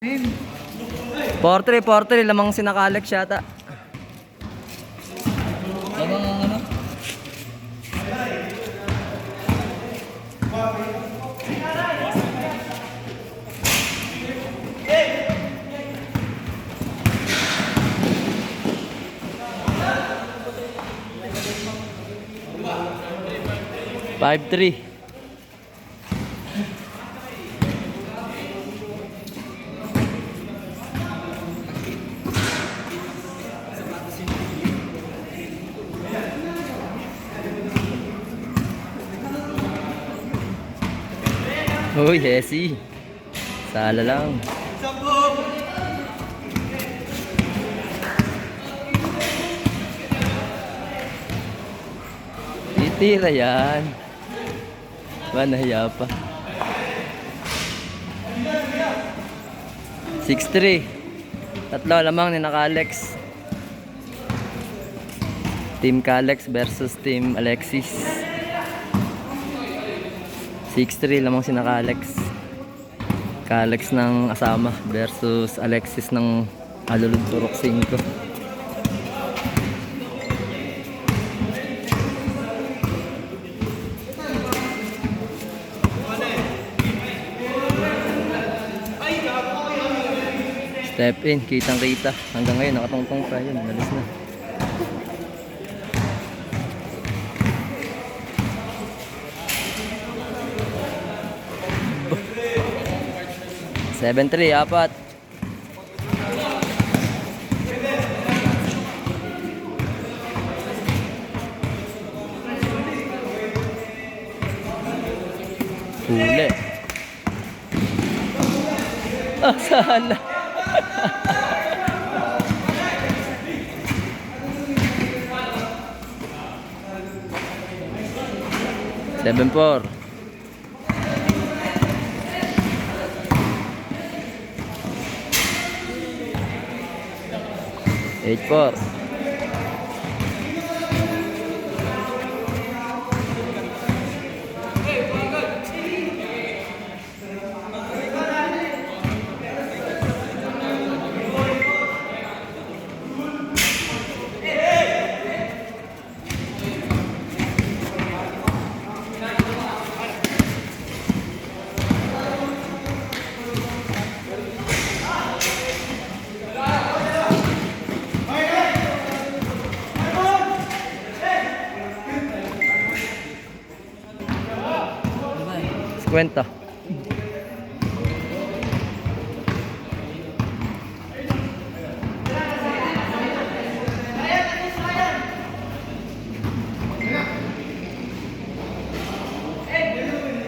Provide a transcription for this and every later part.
4-3, lamang sinakalex yata. Lamang ang ano? Five, 3. Uy, Hesi. Sala lang. Titira yan. Manaya pa. 6-3. Tatlo lamang ni Nakalex. Team Kalex versus Team Alexis. 6-3 lamang si Nakalex. Kalex ng Asama versus Alexis ng Alulod Turok 5. Step in, kitang kita. Hanggang ngayon nakatungtong pa yun. Nalis na. Seven, 3, 4. Huli. Ah, sana. 7-4. 8-4. Kwenta.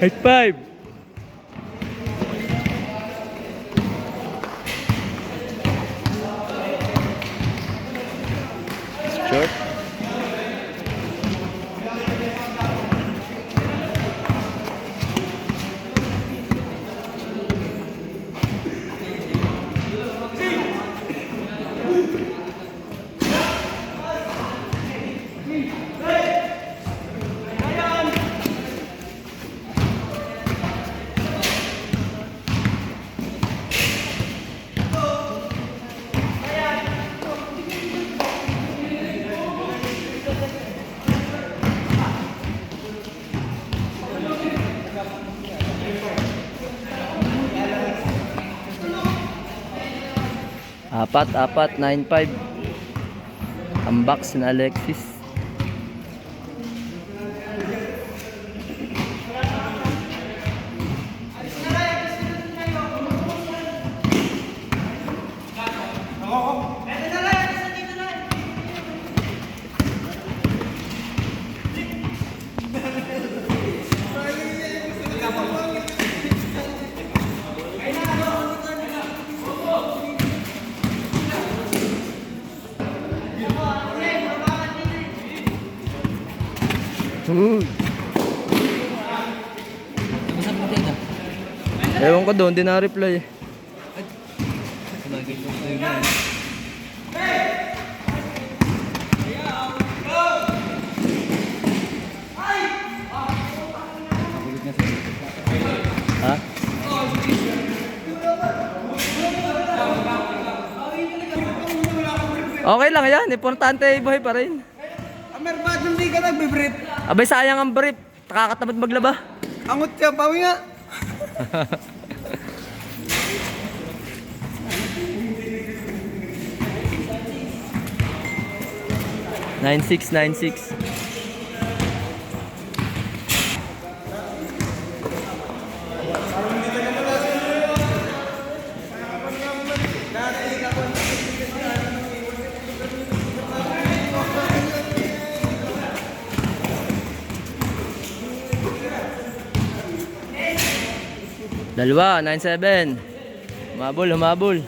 High five. Short. Apat, 9-5. Ang box na Alexis. Ewan ko doon, di na-reply. Ha? Okay lang yan. Importante buhay pa rin. Amer, ba't hindi ka nagbe-brief? Abay, sayang ang brief. Nakakatamad maglaba. Angot ka, bawi nga. 9696. Dalawa, 97. Humabol, humabol.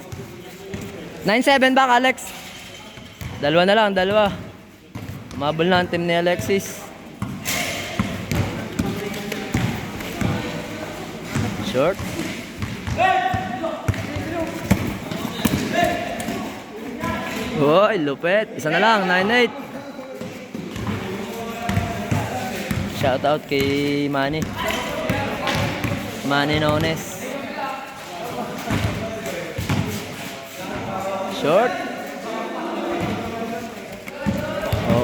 97 ba, Alex? Dalawa na lang, dalawa. Humabol na ang team ni Alexis. Short. Hoy, lupet. Isa na lang, 98. Shout out kay Manny. Manny Nones. Short.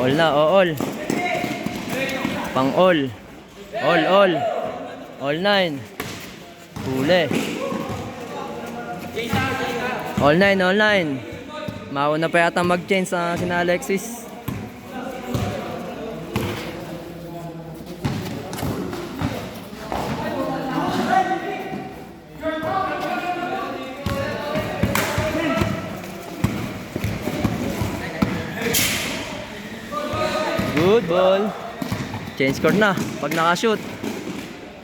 All na, all. Pang all. All. All 9. Huli. All 9. Mauna pa yata mag-change sa sina Alexis. Good ball. Change court na pag naka-shoot.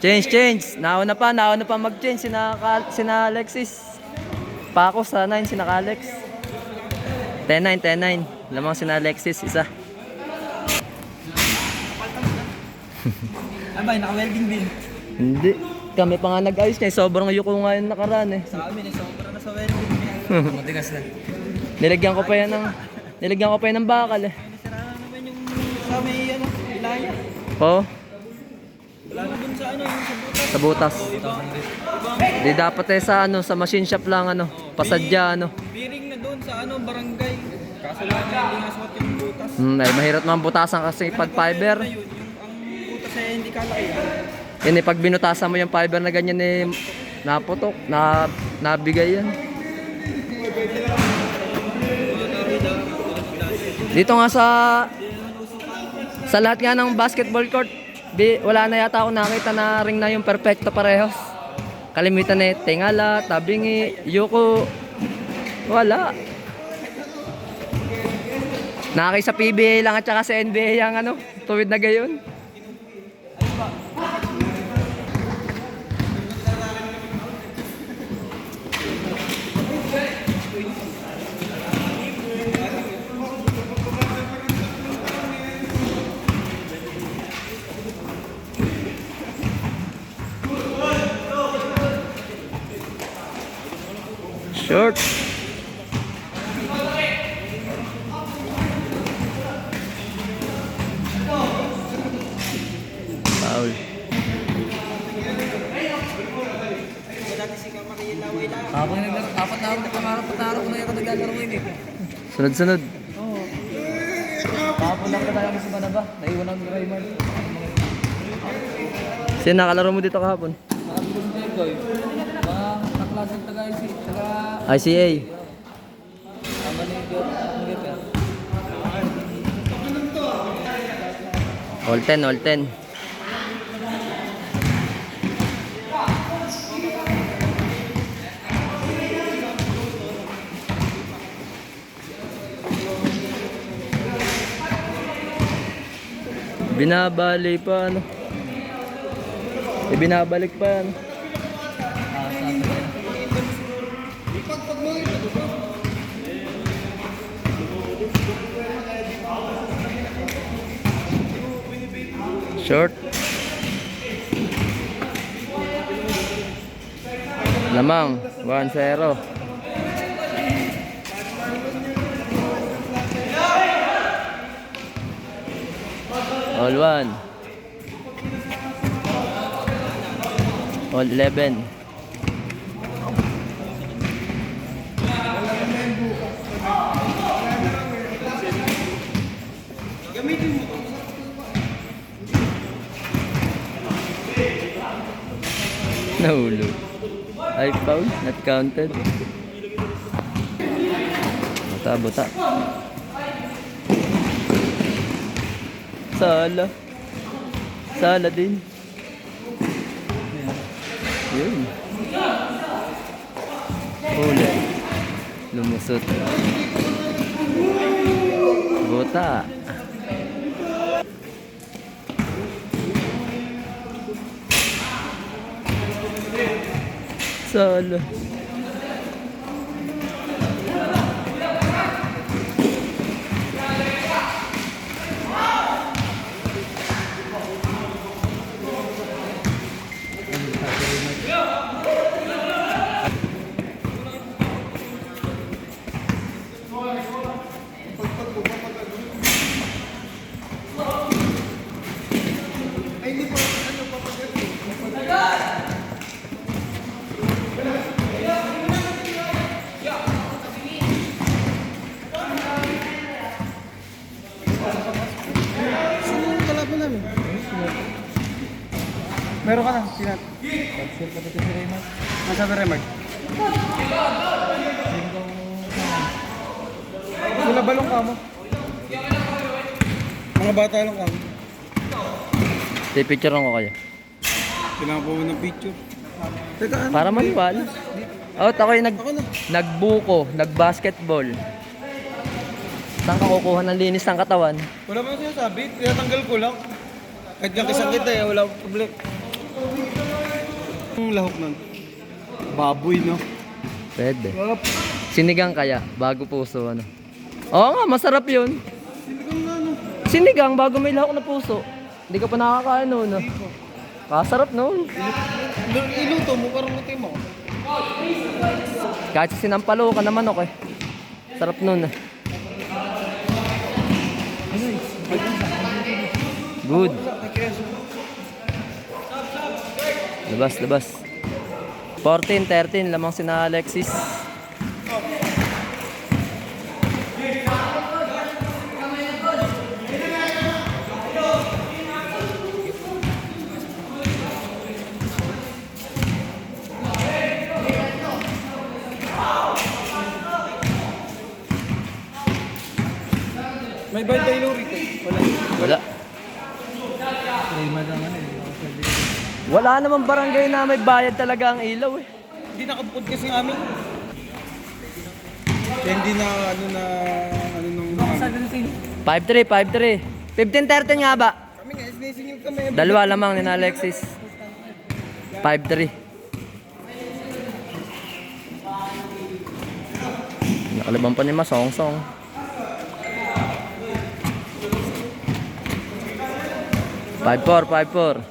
Change. Nauna pa mag-change sina Alexis. Pako sa 9 sina Alex. 10-9. Lamang sina Alexis isa. Abay, naka-welding din. Hindi. Kami pa nga nag-ayos niya. Sobrang yuko nga yung nakaraan eh. Sa amin, sobra na sa welding. Matigas na. Nilagyan ko pa yan ng bakal eh. Nasira na naman yung sa may ilaya. Oo. Wala na dun sa yung Sa butas. Di dapat eh sa sa machine shop lang pasadya Bearing na dun sa barangay. Kaso lang hindi nga suot yung butas. Ay mahirap naman butasan kasi pag fiber. Ang butas ay hindi kalaki. Yun pag binutasan mo yung fiber na ganyan naputok, nabigay yan. Dito nga sa lahat nga ng basketball court, wala na yata ako nakita na ring na yung perfecto parehos. Kalimitan na Tingala, Tabingi, Yuko. Wala. Nakakay sa PBA lang at saka sa NBA yung tuwid na gayon. Short. Foul. Kapag naglaro, apat na ako nakamarap-pataro ko na yung naglalaro ngayon eh. Sunod-sunod. Oo. Kapag lang na tayo sa Manaba, naiwan ang Raymond. Sino nakalaro mo dito kahapon? Nakabigong Jegoy. Naklasang taga-IC. ICA. Tama na yung Nag-repair. All 10. Binabali pa binabalik pa Short. Lamang 1-0. All 1. All 11. Nahulog. Ay, foul. Not counted. Buta. Sala din. Yun. Huli. Lumusot. Buta. Sala. Meron ka na, sinat. Pag-share ka dito si Raymond. Masabi Raymond. Sila balong ka mo. Mga bata lang ka mo. Picture ko kayo. Kailangan po ng picture. Teka, ano? Para maniwala. Oh, ako'y nagbuko, nagbasketball. Saan ka kukuha ng linis ng katawan? Wala mo sinasabi, tinatanggal ko lang. Kahit yung kisang kita eh, wala akong problem. Ang lahok nun. Baboy, no? Pwede. Sinigang kaya, bago puso, ano? Oo nga, masarap yun. Sinigang na, no? Sinigang, bago may lahok na puso. Hindi ka pa nakakain nun, no? Kasarap nun. Iluto mo, parang mutim ako. Kahit sinampalo ka naman, okay. Sarap nun, eh. Good. Labas. 14-13, lamang sina Alexis. May bayad tayo rito. Wala. Raymond naman eh. Wala namang barangay na may bayad talaga ang ilaw, eh. Hindi nakabukod kasi amin. Kaya hindi na nung 5-3. 15-13 nga ba? kami nga, sinisingil kami. Dalawa lamang ni Alexis. 5-3. Nakalaban pa ni Masong-song. 5-4.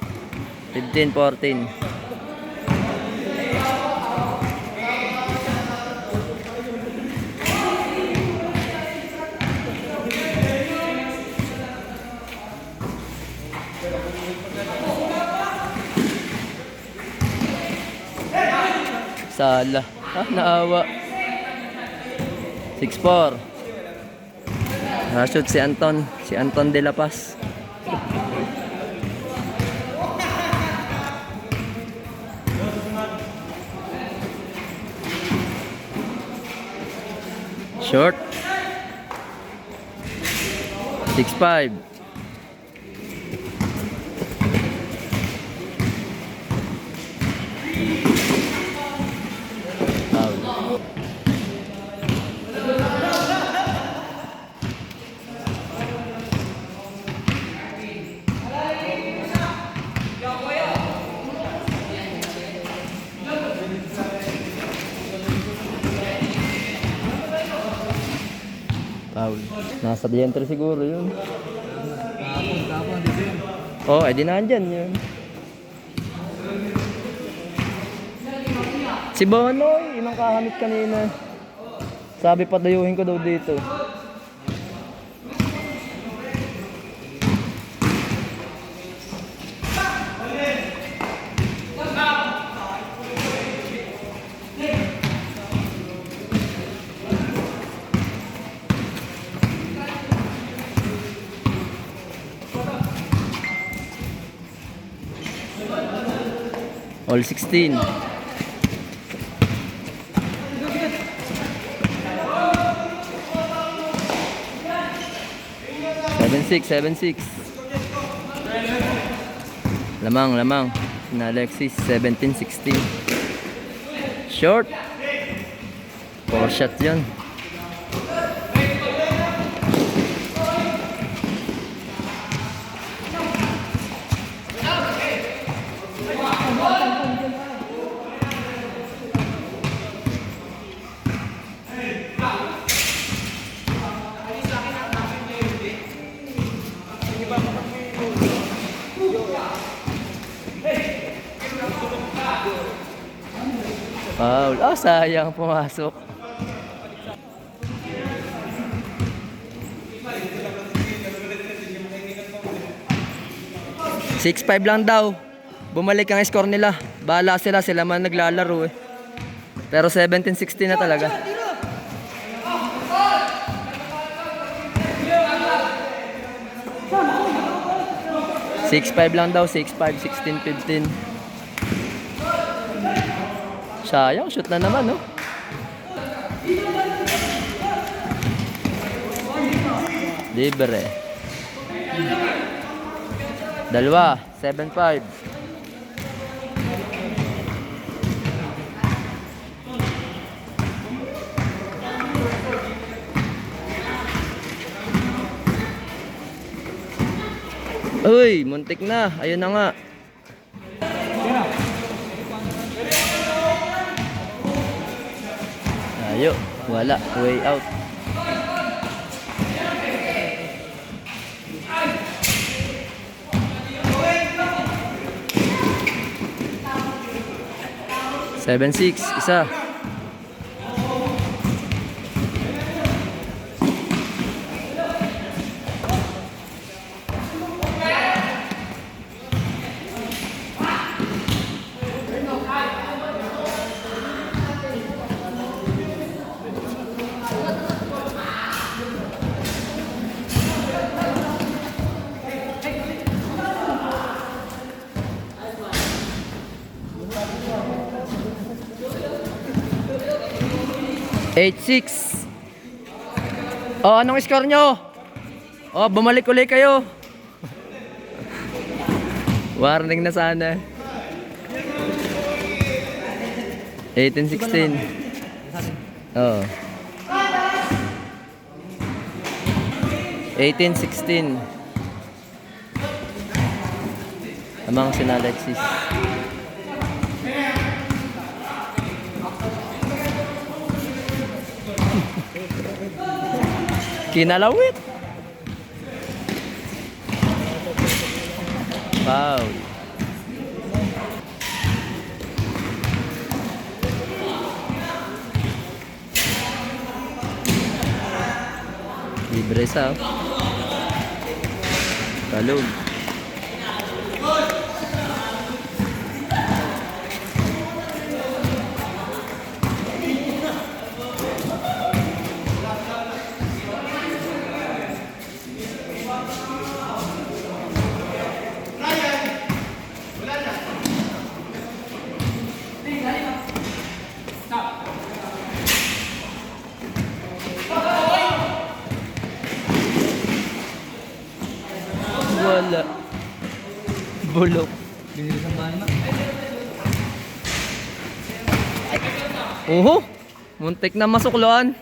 15-14. Sala. Naawa. 6-4. Nashoot si Anton de la Paz. Short. 6-5. Foul. Foul. Nasa dientro siguro yun. Tapon, dito yun. Oh, edi nandyan yun. Si Bonoy, inang kahamit kanina. Sabi padayuhin ko daw dito. O All 16. Seven six. Lamang. Na Alexis, 17-16. Short. 4 shots yun. Foul. Oh, sayang pumasok. Six 5 lang daw. Bumalik ang score nila. Bahala sila man naglalaro eh. Pero 17-16 na talaga. Six 5 lang daw. 6-5, 16-15. Sayang, shoot na naman, no? Libre. Dalawa, 7-5. Uy, muntik na. Ayun na nga. Ayo, wala, way out. Seven six, isa. Eight six. Oh, anong score nyo? Oh, bumalik ulit kayo. Warning na sana. 18-16. Oh. 18-16. Amang sina Alexis. Kinalawit. Wow. Libre sa. Talog. Wala. Bulok. Binilis ang bahay na. Oho. Muntik na masukloan.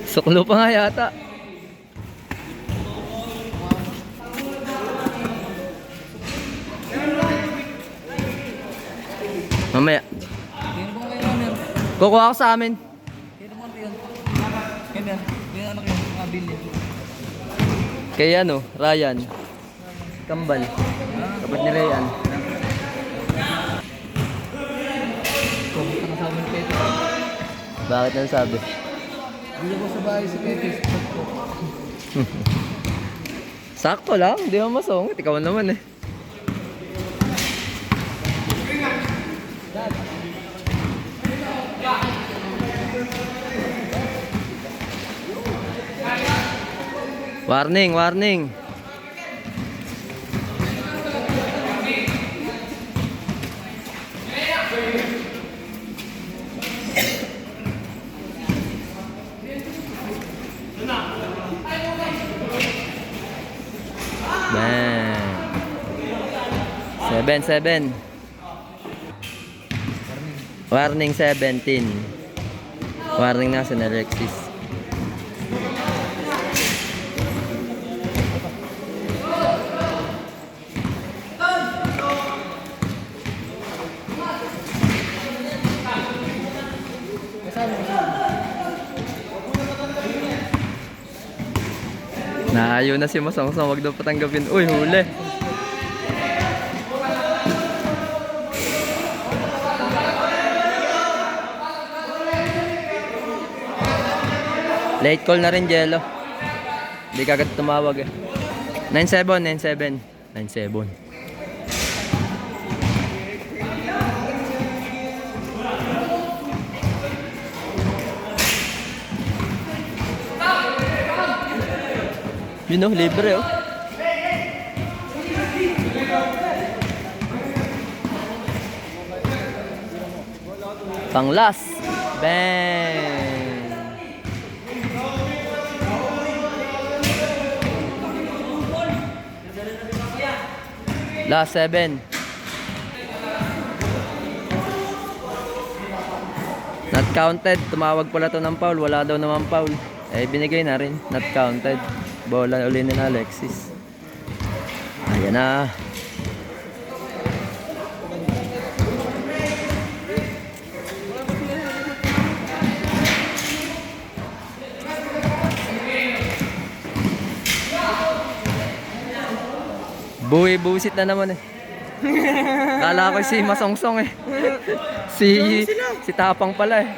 Suklo pa nga yata. Mamaya. Tingin ko ngayon namin. Kukuha ko sa amin. Tingin mo yun. Ganyan. Yung anak yun. Mga bilhin. Kay ano, Ryan. Kambal. Kapat ni Ryan. Pumunta ka sa amin Petis. Bakit nang sabi? Hindi ko sa bahay si Petis. Sakto lang, hindi mo masungit. Ikaw naman eh. Warning, warning. Bang. 7-7. Warning 17. Warning na si Alexis. Naayaw na si Masongsong, wag daw patanggapin. Uy, huli. Late call na rin, Jello. Hindi kagad tumawag eh. 9-7, 9-7. 9-7. Yun oh, libre oh. Pang last. Bang. Last 7. Not counted. Tumawag pala to ng foul. Wala daw naman foul. Eh, binigay na rin. Not counted. Bola uli ni Alexis. Ayan na. Buwisit na naman eh. Kala ko si Masongsong eh. Si Tapang pala eh.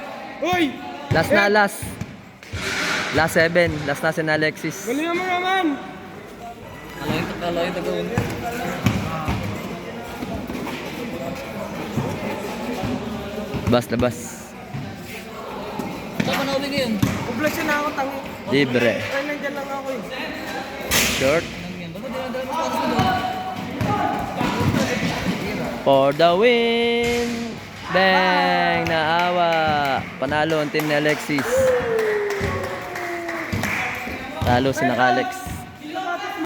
Uy! Last na last. Last 7. Last na si Alexis. Galingan mo naman! Kalahin tagawin. Labas, labas. Saan ka nauwi ngayon? Oblasyon na ako, tangi. Libre. Ay, nandyan lang ako eh. Short. Ba't dinadala mo para sa doon? For the win! Bang! Naawa. Panalo ang team ni Alexis. Talo si Alex.